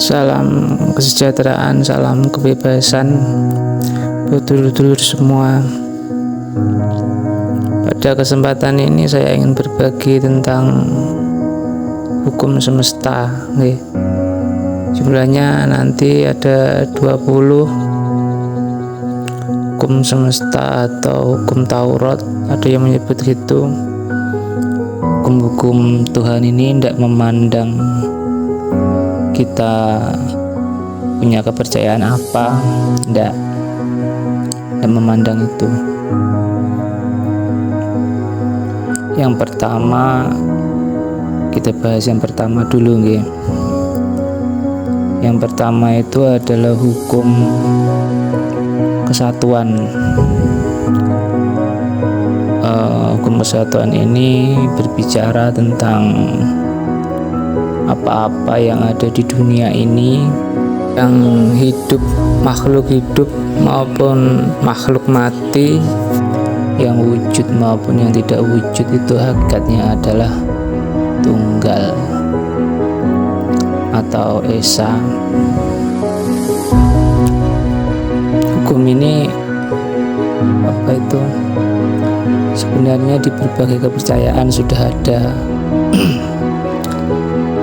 Salam kesejahteraan, salam kebebasan buat dulur-dulur semua. Pada kesempatan ini saya ingin berbagi tentang hukum semesta. Jumlahnya nanti ada 20 hukum semesta atau hukum Taurat, ada yang menyebut gitu. Hukum-hukum Tuhan ini tidak memandang kita punya kepercayaan apa, tidak memandang itu. Yang pertama, kita bahas yang pertama dulu, nggih. Yang pertama itu adalah hukum kesatuan. Hukum kesatuan ini berbicara tentang apa-apa yang ada di dunia ini, yang hidup, makhluk hidup maupun makhluk mati, yang wujud maupun yang tidak wujud, itu hakikatnya adalah tunggal atau esa. Hukum ini sebenarnya di berbagai kepercayaan sudah ada.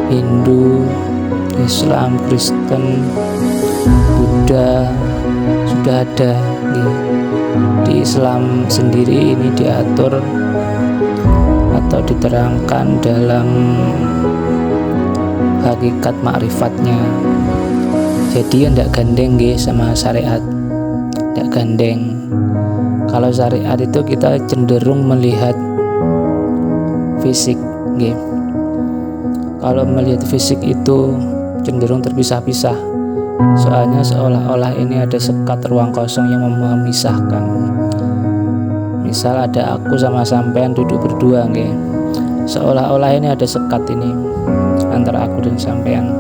Hindu, Islam, Kristen, Buddha sudah ada. Di Islam sendiri ini diatur atau diterangkan dalam hakikat makrifatnya. Jadi tidak gandeng sama syariat, tidak gandeng. Kalau syariat itu kita cenderung melihat fisik, Kalau melihat fisik itu cenderung terpisah-pisah. Soalnya seolah-olah ini ada sekat ruang kosong yang memisahkan. Misal ada aku sama sampean duduk berdua, seolah-olah ini ada sekat ini antara aku dan sampean.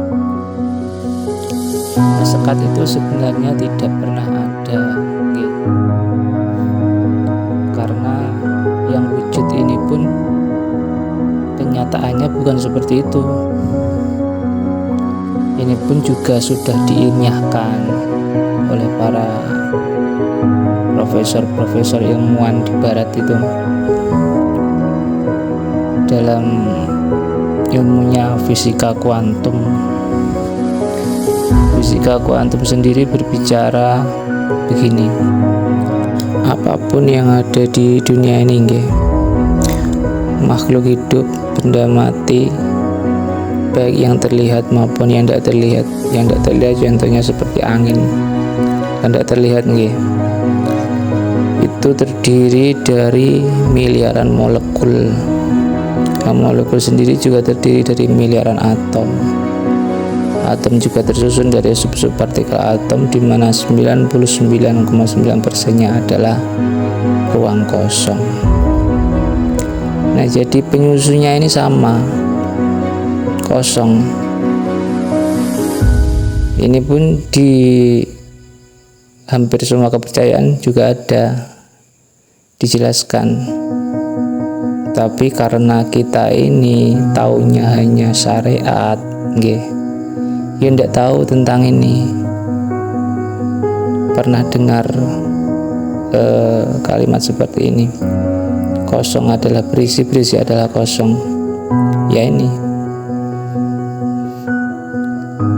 Nah, sekat itu sebenarnya tidak pernah ada, karena yang wujud ini pun kenyataannya bukan seperti itu. Ini pun juga sudah diilmiahkan oleh para profesor ilmuwan di barat itu dalam ilmunya fisika kuantum. Fisika kuantum sendiri berbicara begini: apapun yang ada di dunia ini, makhluk hidup, benda mati, baik yang terlihat maupun yang tidak terlihat. Yang tidak terlihat contohnya seperti angin, yang tidak terlihat, itu terdiri dari miliaran molekul. Molekul sendiri juga terdiri dari miliaran atom. Atom juga tersusun dari sub-sub partikel atom, di mana 99,9%-nya adalah ruang kosong. Nah, jadi penyusunnya ini sama, kosong. Ini pun di hampir semua kepercayaan juga ada dijelaskan. Tapi karena kita ini taunya hanya syariat, ya tidak tahu tentang ini. Pernah dengar kalimat seperti ini: kosong adalah berisi, berisi adalah kosong. Ya, ini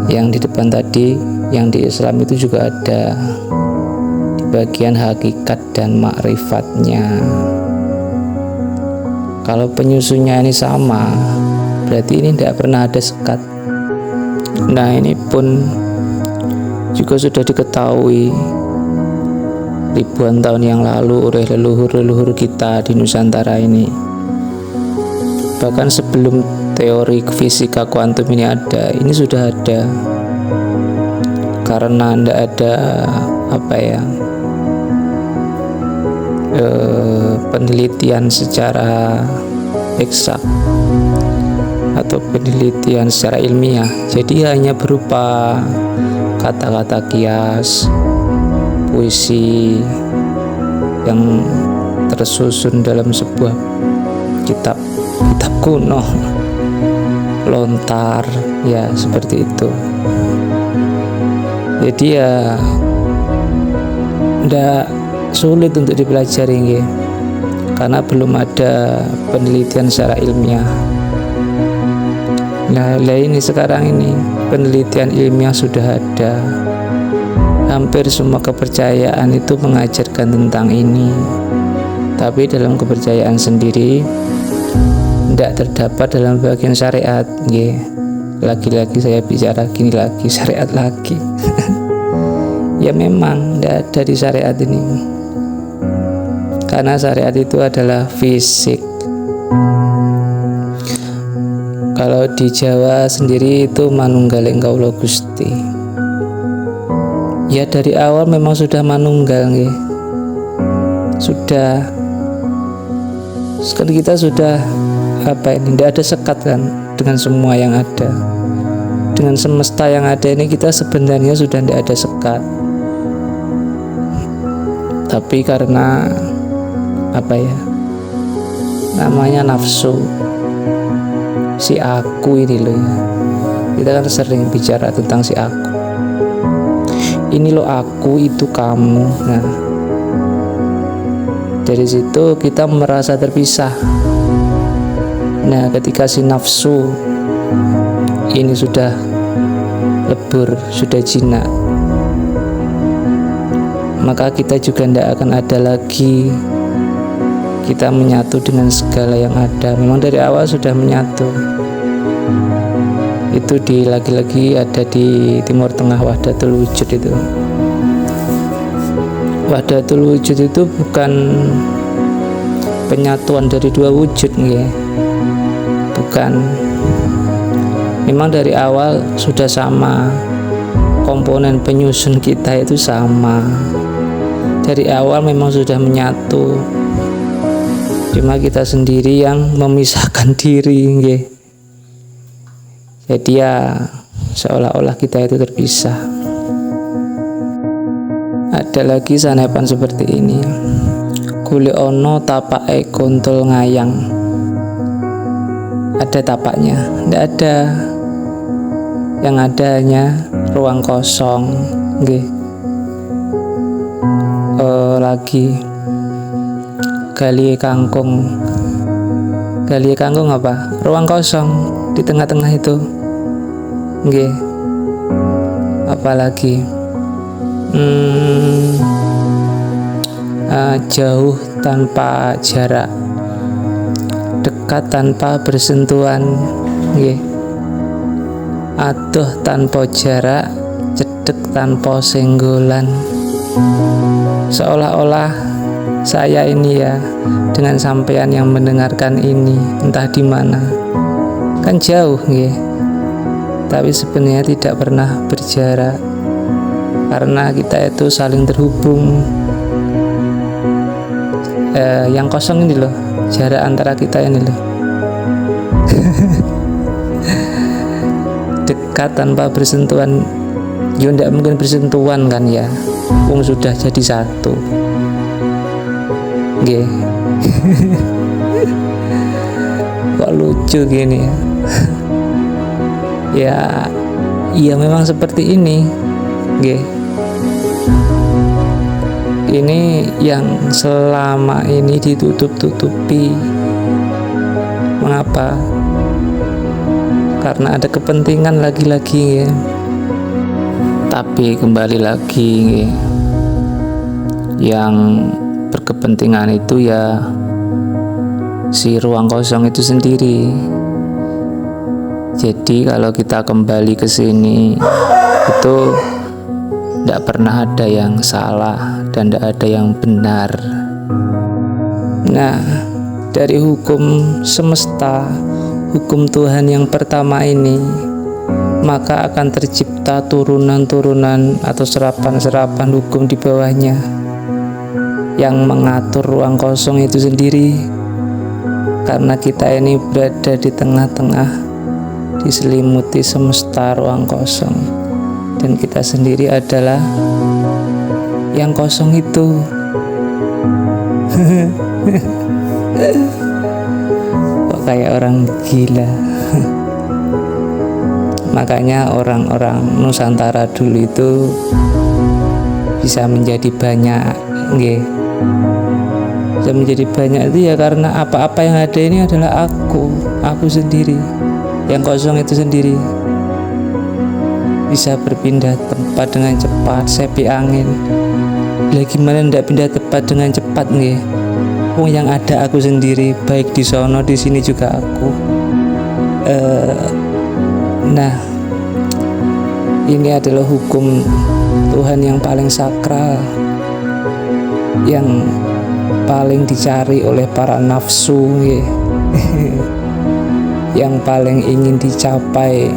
yang di depan tadi, yang di Islam itu juga ada di bagian hakikat dan makrifatnya. Kalau penyusunnya ini sama, berarti ini tidak pernah ada sekat. Nah, ini pun juga sudah diketahui ribuan tahun yang lalu oleh leluhur-leluhur kita di Nusantara ini. Bahkan sebelum teori fisika kuantum ini ada, ini sudah ada. Karena tidak ada penelitian secara eksak atau penelitian secara ilmiah, jadi hanya berupa kata-kata kias, puisi yang tersusun dalam sebuah kitab kuno. lontar, ya seperti itu. Jadi ya ndak sulit untuk dipelajari nggih, karena belum ada penelitian secara ilmiah. Nah, ini sekarang ini penelitian ilmiah sudah ada. Hampir semua kepercayaan itu mengajarkan tentang ini. Tapi dalam kepercayaan sendiri tidak terdapat dalam bagian syariat, nggih. Lagi-lagi saya bicara gini lagi, syariat lagi. Ya memang tidak ada di syariat ini. Karena syariat itu adalah fisik. Kalau di Jawa sendiri itu manunggaling kaula Gusti. Ya dari awal memang sudah manunggal nggih. Sudah. Kan kita sudah tidak ada sekat kan dengan semua yang ada. Dengan semesta yang ada ini kita sebenarnya sudah tidak ada sekat. Tapi karena namanya nafsu, si aku ini loh ya. Kita kan sering bicara tentang si aku. Ini loh aku, itu kamu. Nah, dari situ kita merasa terpisah. Nah, ketika si nafsu ini sudah lebur, sudah jinak, maka kita juga tidak akan ada lagi kita menyatu dengan segala yang ada. Memang dari awal sudah menyatu. Itu lagi-lagi ada di Timur Tengah, Wahdatul Wujud itu. Wahdatul Wujud itu bukan penyatuan dari dua wujud, nggih. Bukan. Memang dari awal sudah sama. Komponen penyusun kita itu sama. Dari awal memang sudah menyatu. Cuma kita sendiri yang memisahkan diri, nggih. Jadi ya seolah-olah kita itu terpisah. Ada lagi sanepan seperti ini. Golek ono tapake kontol ngayang. Ada tapaknya? Tidak ada. Yang ada hanya ruang kosong, nggih. Lagi gali kangkung apa? Ruang kosong di tengah-tengah itu, nggih. Apalagi jauh tanpa jarak, dekat tanpa bersentuhan, nggih. Adoh tanpa jarak, cedek tanpa senggolan. Seolah-olah saya ini ya dengan sampean yang mendengarkan ini entah di mana, kan jauh, nggih. Tapi sebenarnya tidak pernah berjarak, karena kita itu saling terhubung. Yang kosong ini loh, jarak antara kita ini loh. Dekat tanpa bersentuhan, ya tidak mungkin bersentuhan kan ya, sudah jadi satu, nggih. Kok lucu gini ya. Ya memang seperti ini, nggih. Ini yang selama ini ditutup-tutupi. Mengapa? Karena ada kepentingan lagi-lagi, ya. Tapi kembali lagi, ya. Yang berkepentingan itu ya si ruang kosong itu sendiri. Jadi kalau kita kembali ke sini itu tidak pernah ada yang salah dan tidak ada yang benar. Nah, dari hukum semesta, hukum Tuhan yang pertama ini, maka akan tercipta turunan-turunan atau serapan-serapan hukum di bawahnya yang mengatur ruang kosong itu sendiri. Karena kita ini berada di tengah-tengah, diselimuti semesta ruang kosong, dan kita sendiri adalah yang kosong itu. Kok kayak orang gila. Makanya orang-orang Nusantara dulu itu bisa menjadi banyak, nggih. Bisa menjadi banyak itu ya karena apa-apa yang ada ini adalah aku sendiri. Yang kosong itu sendiri. Bisa berpindah tempat dengan cepat, sepi angin. Lah gimana ndak pindah tempat dengan cepat nggih? Wong yang ada aku sendiri, baik di sono di sini juga aku. Nah, ini adalah hukum Tuhan yang paling sakral, yang paling dicari oleh para nafsu, yang paling ingin dicapai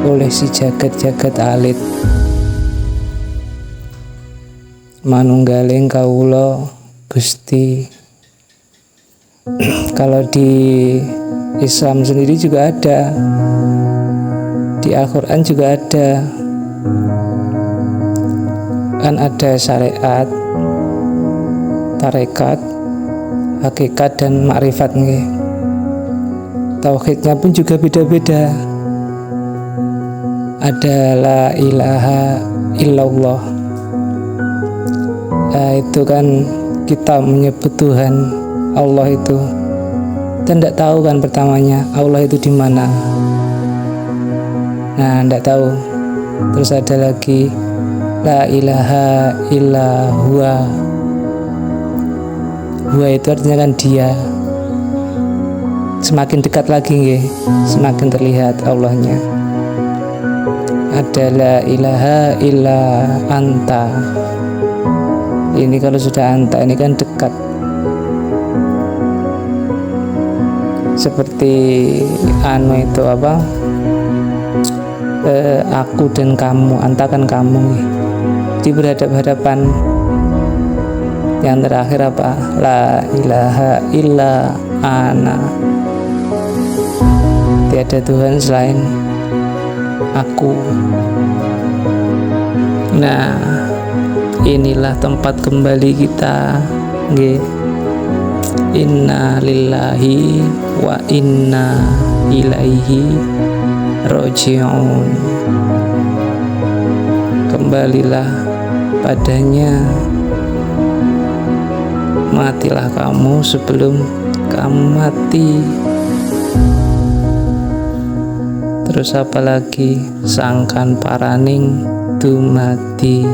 oleh si jagat-jagat alit. Manunggaling kawula Gusti. Kalau di Islam sendiri juga ada, di Al-Quran juga ada, kan ada syariat, tarekat, hakikat dan makrifat nggih. Tauhidnya pun juga beda-beda. Ada la ilaha illallah. Itu kan kita menyebut Tuhan Allah itu. Kita tidak tahu kan pertamanya Allah itu di mana. Nah, tidak tahu. Terus ada lagi la ilaha illa huwa. Huwa itu artinya kan dia. Semakin dekat lagi nggih, semakin terlihat Allahnya. Ada la ilaha illa anta. Ini kalau sudah anta ini kan dekat. Seperti itu apa? Aku dan kamu, anta kan kamu nih. Di berhadapan-hadapan. Yang terakhir apa? La ilaha illa ana. Tiada Tuhan selain aku. Nah, inilah tempat kembali kita, nggih. Inna lillahi wa inna ilaihi raji'un. Kembalilah padanya. Matilah kamu sebelum kamu mati. Terus apa lagi? Sangkan paraning dumadi.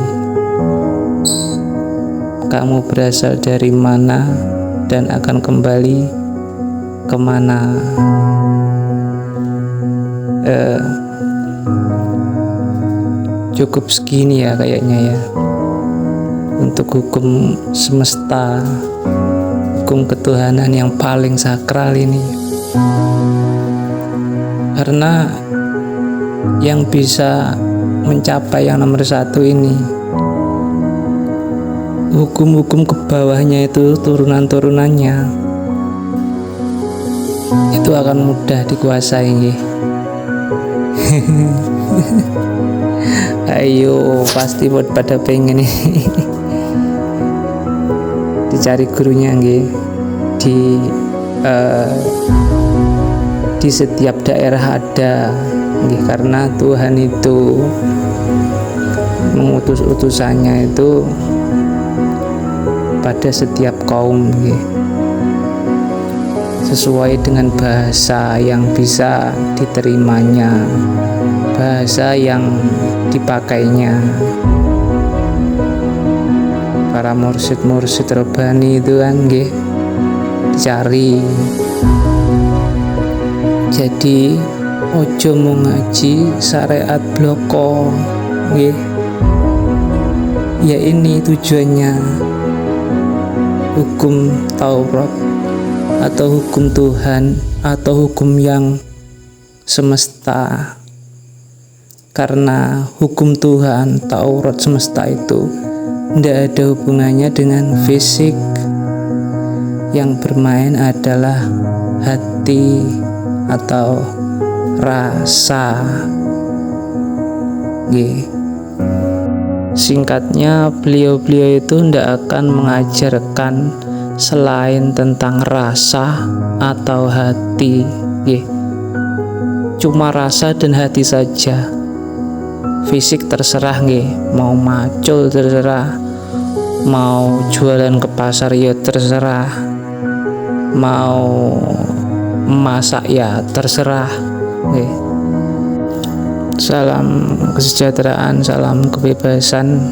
Kamu berasal dari mana dan akan kembali kemana? Cukup segini ya kayaknya ya untuk hukum semesta, hukum ketuhanan yang paling sakral ini. Karena yang bisa mencapai yang nomor satu ini, hukum-hukum ke bawahnya itu, turunan-turunannya itu akan mudah dikuasai nggih. Ayo pasti buat pada pengen nih. Dicari gurunya nggih di setiap daerah ada nggih, karena Tuhan itu mengutus utusannya itu pada setiap kaum nggih, sesuai dengan bahasa yang bisa diterimanya, bahasa yang dipakainya. Para mursyid-mursyid robani itu kan nggih dicari. Jadi ojo mau ngaji syariat bloko nggih. Ya ini tujuannya, hukum Taurat atau hukum Tuhan atau hukum yang semesta. Karena hukum Tuhan, Taurat semesta itu tidak ada hubungannya dengan fisik. Yang bermain adalah hati atau rasa. Singkatnya, beliau-beliau itu tidak akan mengajarkan selain tentang rasa atau hati. cuma rasa dan hati saja. Fisik terserah nggih, mau macul terserah, mau jualan ke pasar ya terserah, mau masak ya terserah nggih. Salam kesejahteraan, salam kebebasan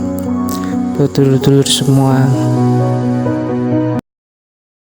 buat dulur-dulur semua.